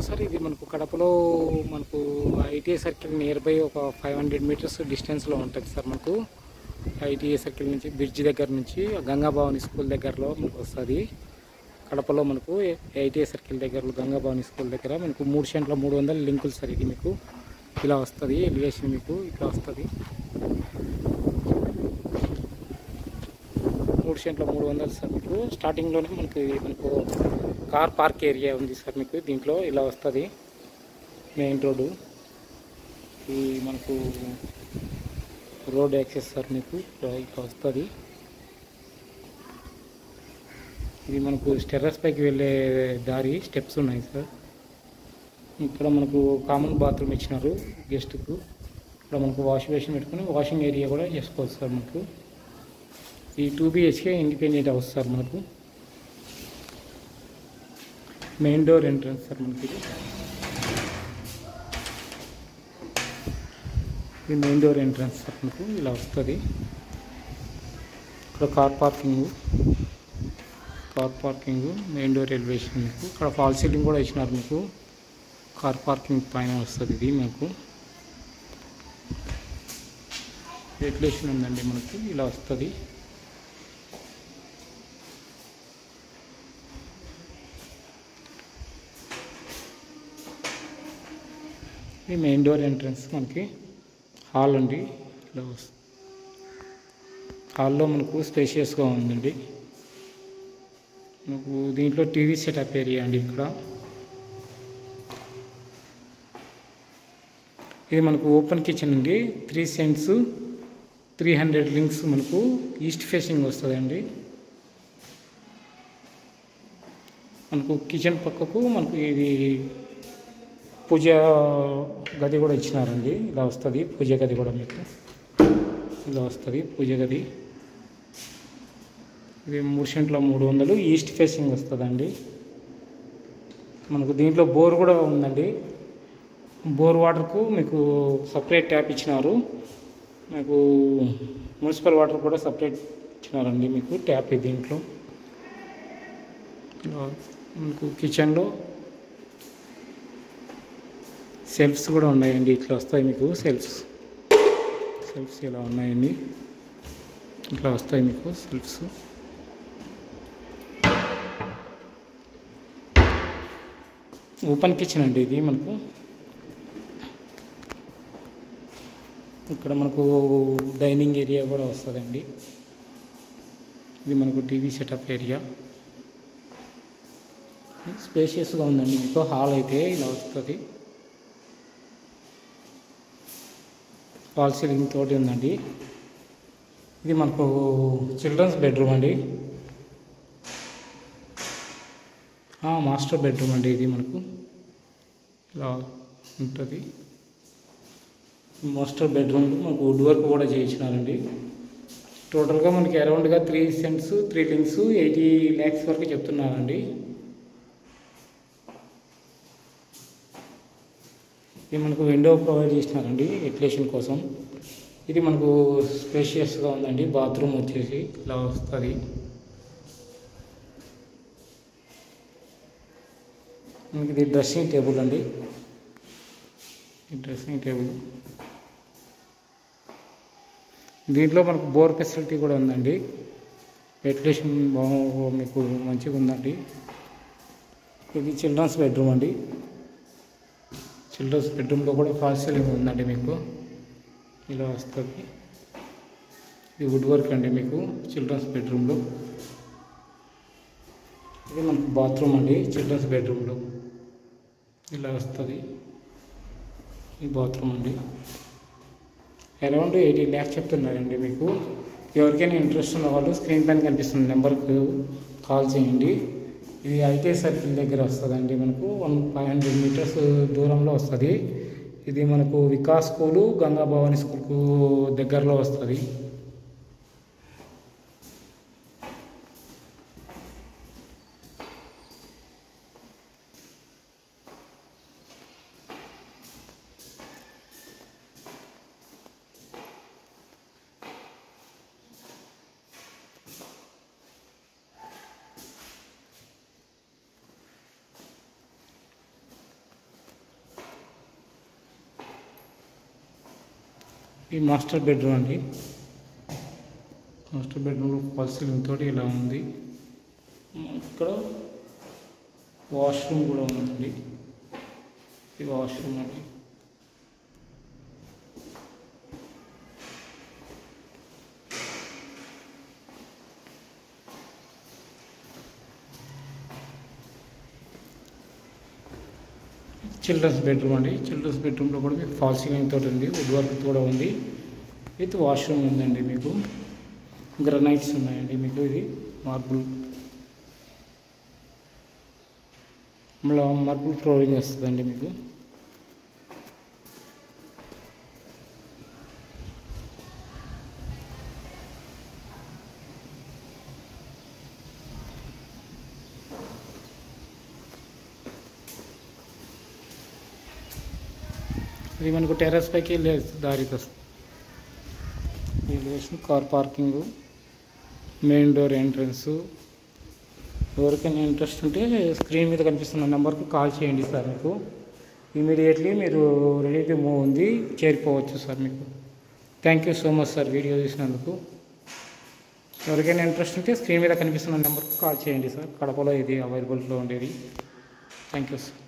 Sir ఇది మనకు కడపలో మనకు ఐటీఐ సర్కిల్ నియర్ బై ఒక 500 మీటర్స్ డిస్టెన్స్లో ఉంటుంది సార్. మనకు ఐటీఐ సర్కిల్ నుంచి బ్రిడ్జ్ దగ్గర నుంచి గంగాభవాని స్కూల్ దగ్గరలో మనకు వస్తుంది. కడపలో మనకు ఐటీఐ సర్కిల్ దగ్గరలో గంగాభవాని స్కూల్ దగ్గర మనకు 3 సెంట్ల 300 లింకులు సార్. ఇది మీకు ఇలా వస్తుంది, ఎలివేషన్ మీకు ఇట్లా వస్తుంది. 3 సెంట్ల 300 సార్. మీకు స్టార్టింగ్లోనే మనకు కార్ పార్క్ ఏరియా ఉంది సార్. మీకు దీంట్లో ఇలా వస్తుంది మెయిన్ రోడ్డు. ఈ మనకు రోడ్ యాక్సెస్ సార్. మీకు ఇట్లా వస్తుంది. ఇది మనకు టెర్రస్ పైకి వెళ్ళే దారి, స్టెప్స్ ఉన్నాయి సార్. ఇక్కడ మనకు కామన్ బాత్రూమ్ ఇచ్చినారు గెస్ట్కు. ఇక్కడ మనకు వాష్ బేసిన్ పెట్టుకుని వాషింగ్ ఏరియా కూడా చేసుకోవచ్చు సార్. మనకు ఈ 2 BHK ఇండిపెండెంట్ హౌస్ సార్. మనకు మెయిన్ డోర్ ఎంట్రన్స్ సార్. మనకి ఇది మెయిన్ డోర్ ఎంట్రన్స్ సార్. మనకు ఇలా వస్తుంది. ఇక్కడ car parking main door elevation. మీకు ఇక్కడ ఫాల్ సీలింగ్ కూడా ఇచ్చినారు. మీకు కార్ పార్కింగ్ పైన వస్తుంది. ఇది మీకు వెంటిలేషన్ ఉందండి. మనకు ఇలా వస్తుంది. ఇది మెయిన్ డోర్ ఎంట్రన్స్. మనకి హాల్ అండి. ఇలా వస్తుంది. హాల్లో మనకు స్పేషియస్గా ఉందండి. మనకు దీంట్లో టీవీ సెటప్ ఏరియా అండి. ఇక్కడ ఇది మనకు ఓపెన్ కిచెన్ అండి. 3 సెంట్స్ 300 లింక్స్ మనకు ఈస్ట్ ఫేసింగ్ వస్తుందండి. మనకు కిచెన్ పక్కకు మనకు ఇది పూజ గది కూడా ఇచ్చినారండి. ఇలా వస్తుంది పూజ గది కూడా. మీకు ఇలా వస్తుంది పూజ గది. ఇది 3 సెంట్ల 300 ఈస్ట్ ఫేసింగ్ వస్తుందండి. మనకు దీంట్లో బోర్ కూడా ఉందండి. బోర్ వాటర్కు మీకు సపరేట్ ట్యాప్ ఇచ్చినారు. మీకు మున్సిపల్ వాటర్ కూడా సపరేట్ ఇచ్చినారండి. మీకు ట్యాప్ దీంట్లో. మనకు కిచెన్లో సెల్ఫ్స్ కూడా ఉన్నాయండి. ఇట్లా వస్తాయి మీకు సెల్ఫ్స్ ఇలా ఉన్నాయండి. ఇట్లా వస్తాయి మీకు సెల్ఫ్స్. ఓపెన్ కిచెన్ అండి ఇది. మనకు ఇక్కడ మనకు డైనింగ్ ఏరియా కూడా వస్తుందండి. ఇది మనకు టీవీ సెటప్ ఏరియా. స్పేషియస్గా ఉందండి. మీకు హాల్ అయితే ఇలా వస్తుంది. ఫాల్ సీలింగ్ తోటి ఉందండి. ఇది మనకు చిల్డ్రన్స్ బెడ్రూమ్ అండి. మాస్టర్ బెడ్రూమ్ అండి. ఇది మనకు ఇలా ఉంటుంది. మాస్టర్ బెడ్రూమ్లో మనకు వుడ్ వర్క్ కూడా చేయించినారండి. టోటల్గా మనకి అరౌండ్గా 3 సెంట్స్ 3 లింక్స్ 80 lakhs వరకు చెప్తున్నారండి. ఇది మనకు విండో ప్రొవైడ్ చేసినారండి వెంటిలేషన్ కోసం. ఇది మనకు స్పేషియస్గా ఉందండి. బాత్రూమ్ వచ్చేసి ఇలా వస్తుంది. మనకి ఇది డ్రెస్సింగ్ టేబుల్ అండి. ఈ డ్రెస్సింగ్ టేబుల్ దీంట్లో మనకు బోర్ ఫెసిలిటీ కూడా ఉందండి. వెంటిలేషన్ మీకు మంచిగా ఉందండి. ఇది చిల్డ్రన్స్ బెడ్రూమ్ అండి. చిల్డ్రన్స్ బెడ్రూమ్లో కూడా ఫాల్ సీలింగ్ ఉందండి. మీకు ఇలా వస్తుంది. ఇది వుడ్ వర్క్ అండి. మీకు చిల్డ్రన్స్ బెడ్రూమ్లో ఇది మనకు బాత్రూమ్ అండి. చిల్డ్రన్స్ బెడ్రూమ్లో ఇలా వస్తుంది. ఈ బాత్రూమ్ అండి. అరౌండ్ 80 lakhs చెప్తున్నారండి. మీకు ఎవరికైనా ఇంట్రెస్ట్ ఉన్న వాళ్ళు స్క్రీన్ పైన కనిపిస్తున్న నెంబర్కు కాల్ చేయండి. ఇది ఐటీఐ సర్కిల్ దగ్గర వస్తుందండి. మనకు 500 మీటర్స్ దూరంలో వస్తుంది. ఇది మనకు వికాస్ స్కూలు గంగాభవాని స్కూల్కు దగ్గరలో వస్తుంది. ఈ మాస్టర్ బెడ్రూమ్ అండి. మాస్టర్ బెడ్రూమ్లో ఫాల్ సీలింగ్ తోటి ఇలా ఉంది. ఇక్కడ వాష్రూమ్ కూడా ఉందండి. ఇది వాష్రూమ్ అండి. చిల్డ్రన్స్ బెడ్రూమ్ అండి. చిల్డ్రన్స్ బెడ్రూమ్లో కూడా మీకు ఫాల్ సీలింగ్ తోటి ఉంది, వుడ్ వర్క్ కూడా ఉంది. విత్ వాష్రూమ్ ఉందండి. మీకు గ్రనైట్స్ ఉన్నాయండి. మీకు ఇది మార్బుల్ మార్బుల్ ఫ్లోరింగ్ వస్తుందండి. మీకు ఇది మనకు టెర్రస్ పైకి వెళ్ళే దారికి వస్తుంది. Elevation, car parking, main door entrance. ఎవరికైనా ఇంట్రెస్ట్ ఉంటే స్క్రీన్ మీద కనిపిస్తున్న నెంబర్కి కాల్ చేయండి సార్. మీకు ఇమీడియట్లీ మీరు రెడీ టు మూవ్ ఉంది, చేరిపోవచ్చు సార్. మీకు thank you so much sir video చూసినందుకు. ఎవరికైనా ఇంట్రెస్ట్ ఉంటే స్క్రీన్ మీద కనిపిస్తున్న నెంబర్కి కాల్ చేయండి సార్. కడపలో ఇది అవైలబుల్లో ఉండేది. Thank you sir.